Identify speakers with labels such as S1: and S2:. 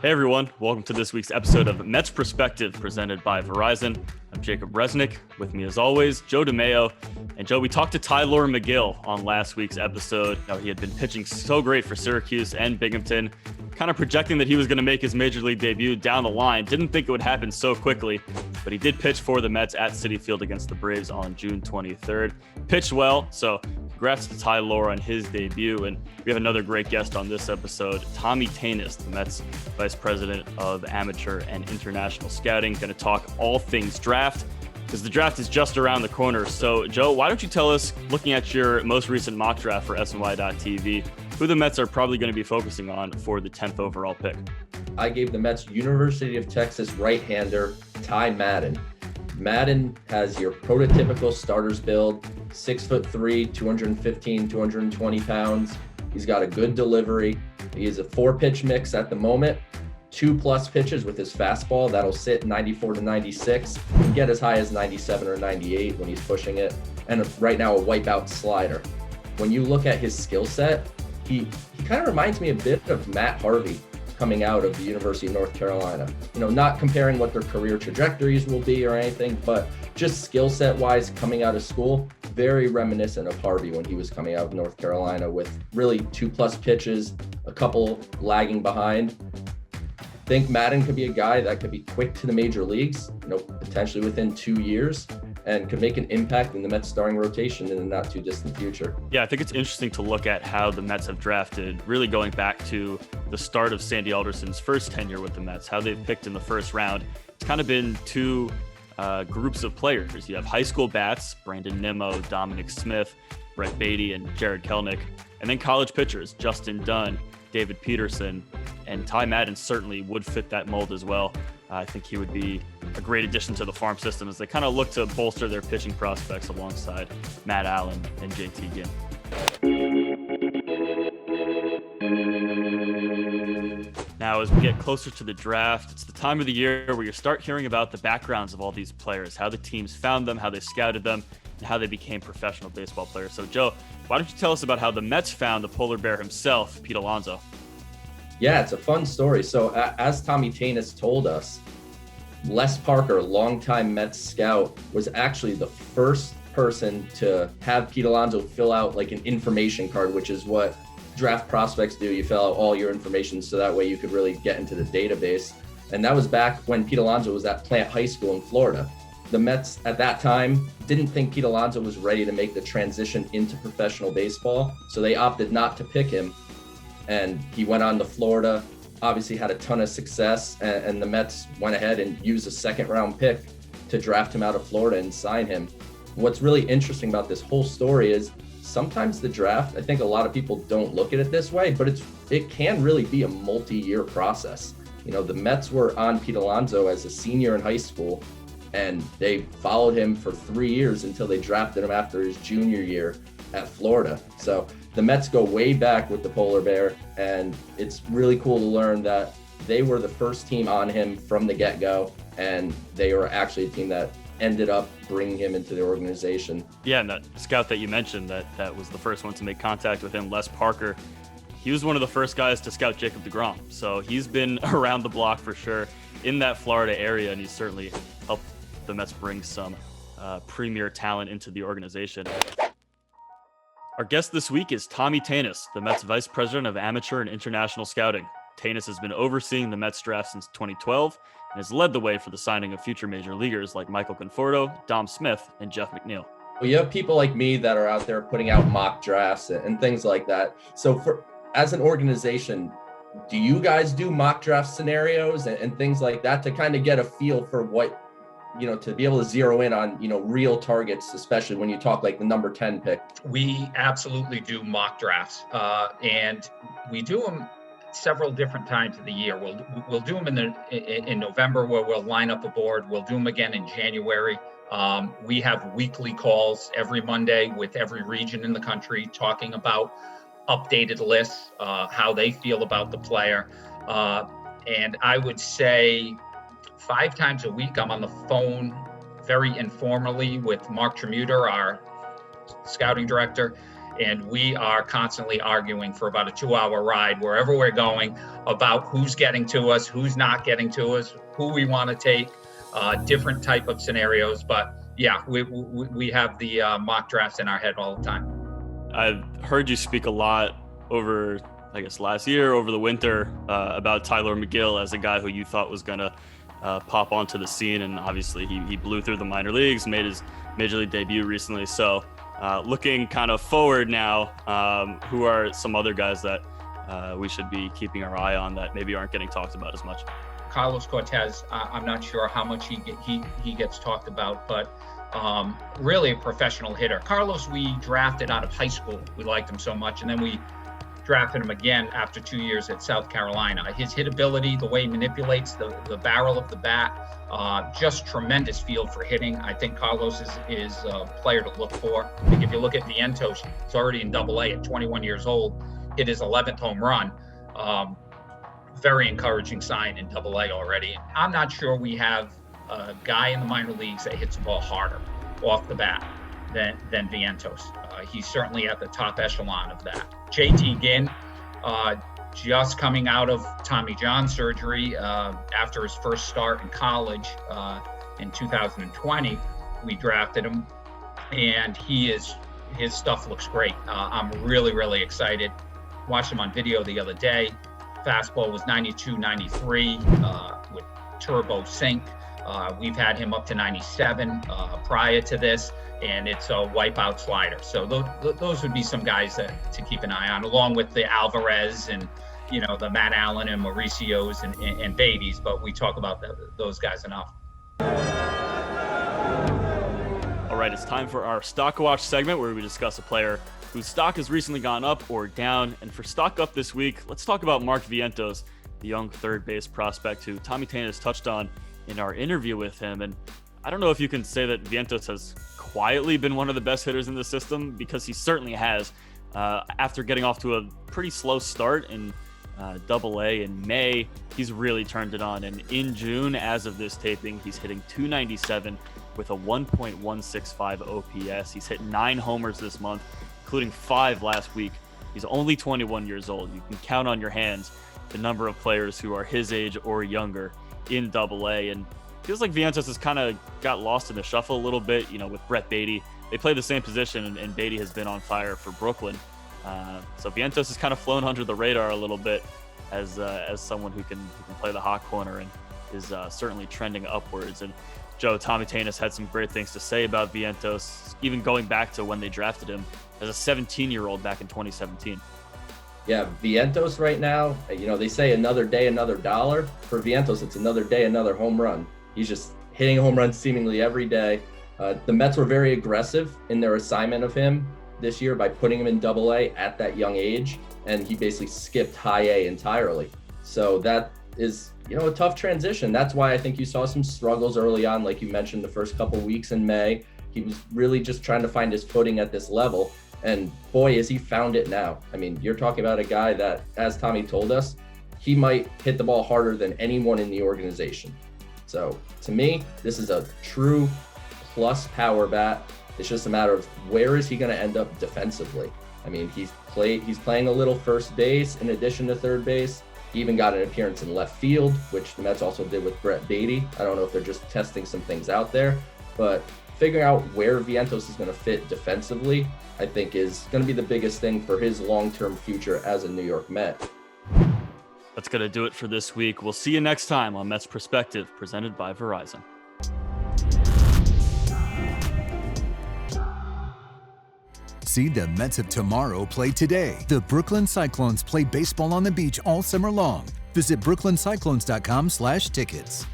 S1: Hey everyone, welcome to this week's episode of Mets Prospective presented by Verizon. I'm Jacob Resnick. With me as always, Joe DeMayo. And Joe, we talked to Tylor Megill on last week's episode. Now, he had been pitching so great for Syracuse and Binghamton, kind of projecting that he was going to make his major league debut down the line. Didn't think it would happen so quickly, but he did pitch for the Mets at Citi Field against the Braves on June 23rd. Pitched well, so congrats to Tylor on his debut. And we have another great guest on this episode, Tommy Tanous, the Mets Vice President of Amateur and International Scouting. Going to talk all things draft, because the draft is just around the corner. So, Joe, why don't you tell us, looking at your most recent mock draft for SNY.TV, who the Mets are probably going to be focusing on for the 10th overall pick?
S2: I gave the Mets University of Texas right-hander Ty Madden. Madden has your prototypical starter's build, 6'3", 215, 220 pounds. He's got a good delivery. He is a 4-pitch mix at the moment. 2+ pitches with his fastball. That'll sit 94 to 96. He can get as high as 97 or 98 when he's pushing it. And right now, a wipeout slider. When you look at his skill set, he kind of reminds me a bit of Matt Harvey coming out of the University of North Carolina. You know, not comparing what their career trajectories will be or anything, but just skill set wise coming out of school, very reminiscent of Harvey when he was coming out of North Carolina with really 2+ pitches, a couple lagging behind. Think Madden could be a guy that could be quick to the major leagues, you know, potentially within 2 years, and could make an impact in the Mets starting rotation in the not too distant future.
S1: Yeah, I think it's interesting to look at how the Mets have drafted, really going back to the start of Sandy Alderson's first tenure with the Mets, how they've picked in the first round. It's kind of been two groups of players. You have high school bats, Brandon Nimmo, Dominic Smith, Brett Baty, and Jared Kelnick, and then college pitchers, Justin Dunn, David Peterson, and Ty Madden certainly would fit that mold as well. I think he would be a great addition to the farm system as they kind of look to bolster their pitching prospects alongside Matt Allen and JT Ginn. Now, as we get closer to the draft, it's the time of the year where you start hearing about the backgrounds of all these players, how the teams found them, how they scouted them, and how they became professional baseball players. So, Joe, why don't you tell us about how the Mets found the polar bear himself, Pete Alonso?
S2: Yeah, it's a fun story. So as Tommy Tanous told us, Les Parker, longtime Mets scout, was actually the first person to have Pete Alonso fill out like an information card, which is what draft prospects do. You fill out all your information so that way you could really get into the database. And that was back when Pete Alonso was at Plant High School in Florida. The Mets at that time didn't think Pete Alonso was ready to make the transition into professional baseball, so they opted not to pick him. And he went on to Florida, obviously had a ton of success, and the Mets went ahead and used a 2nd-round pick to draft him out of Florida and sign him. What's really interesting about this whole story is sometimes the draft, I think a lot of people don't look at it this way, but it can really be a multi-year process. You know, the Mets were on Pete Alonso as a senior in high school, and they followed him for 3 years until they drafted him after his junior year at Florida. So the Mets go way back with the polar bear, and it's really cool to learn that they were the first team on him from the get-go, and they were actually a team that ended up bringing him into the organization.
S1: Yeah, and that scout that you mentioned that was the first one to make contact with him, Les Parker, he was one of the first guys to scout Jacob deGrom. So he's been around the block for sure in that Florida area, and he's certainly helped the Mets bring some premier talent into the organization. Our guest this week is Tommy Tanous, the Mets Vice President of Amateur and International Scouting. Tanous has been overseeing the Mets draft since 2012 and has led the way for the signing of future major leaguers like Michael Conforto, Dom Smith, and Jeff McNeil.
S2: Well, you have people like me that are out there putting out mock drafts and things like that. So as an organization, do you guys do mock draft scenarios and things like that to kind of get a feel for what, you know, to be able to zero in on, you know, real targets, especially when you talk like the number 10 pick?
S3: We absolutely do mock drafts, and we do them several different times of the year. We'll do them in November, where we'll line up a board. We'll do them again in January. We have weekly calls every Monday with every region in the country talking about updated lists, how they feel about the player. And I would say 5 times a week, I'm on the phone very informally with Mark Tremuter, our scouting director, And we are constantly arguing for about a 2-hour ride wherever we're going about who's getting to us, who's not getting to us, who we want to take, different type of scenarios. But yeah, we have the mock drafts in our head all the time.
S1: I've heard you speak a lot over, I guess, last year, over the winter, about Tylor Megill as a guy who you thought was going to pop onto the scene. And obviously he blew through the minor leagues, made his major league debut recently. So looking kind of forward now, who are some other guys that we should be keeping our eye on that maybe aren't getting talked about as much?
S3: Carlos Cortez, I'm not sure how much he gets talked about, but really a professional hitter. Carlos, we drafted out of high school. We liked him so much. And then we drafted him again after 2 years at South Carolina. His hit ability, the way he manipulates the barrel of the bat, just tremendous field for hitting. I think Carlos is a player to look for. I think if you look at Vientos, he's already in Double-A at 21 years old, hit his 11th home run. Very encouraging sign in Double-A already. I'm not sure we have a guy in the minor leagues that hits the ball harder off the bat than Vientos. He's certainly at the top echelon of that. JT Ginn, just coming out of Tommy John surgery after his first start in college in 2020, we drafted him, and his stuff looks great. I'm really, really excited. Watched him on video the other day. Fastball was 92, 93 with turbo sync. We've had him up to 97 prior to this, and it's a wipeout slider. So those would be some guys to keep an eye on, along with the Alvarez and, the Matt Allen and Mauricios and Batys, but we talk about those guys enough.
S1: All right, it's time for our Stock Watch segment where we discuss a player whose stock has recently gone up or down. And for Stock Up this week, let's talk about Mark Vientos, the young third base prospect who Tommy Tanous touched on in our interview with him. And I don't know if you can say that Vientos has quietly been one of the best hitters in the system, because he certainly has. After getting off to a pretty slow start in Double-A in May, he's really turned it on. And in June, as of this taping, he's hitting .297 with a 1.165 OPS. He's hit 9 homers this month, including 5 last week. He's only 21 years old. You can count on your hands the number of players who are his age or younger in Double-A. And feels like Vientos has kind of got lost in the shuffle a little bit, with Brett Baty. They play the same position, and Baty has been on fire for Brooklyn. So Vientos has kind of flown under the radar a little bit as someone who can play the hot corner and is certainly trending upwards. And Joe, Tommy Tanous had some great things to say about Vientos, even going back to when they drafted him as a 17-year-old back in 2017.
S2: Yeah, Vientos right now, they say another day, another dollar. For Vientos, it's another day, another home run. He's just hitting home runs seemingly every day. The Mets were very aggressive in their assignment of him this year by putting him in Double-A at that young age, and he basically skipped High A entirely. So that is, a tough transition. That's why I think you saw some struggles early on, like you mentioned, the first couple weeks in May. He was really just trying to find his footing at this level, and boy, has he found it now. I mean, you're talking about a guy that, as Tommy told us, he might hit the ball harder than anyone in the organization. So to me, this is a true plus power bat. It's just a matter of where is he going to end up defensively. I mean, he's playing a little first base in addition to third base. He even got an appearance in left field, which the Mets also did with Brett Baty. I don't know if they're just testing some things out there, but figuring out where Vientos is going to fit defensively, I think is going to be the biggest thing for his long-term future as a New York Met.
S1: That's going to do it for this week. We'll see you next time on Mets Prospective, presented by Verizon.
S4: See the Mets of tomorrow play today. The Brooklyn Cyclones play baseball on the beach all summer long. Visit brooklyncyclones.com/tickets.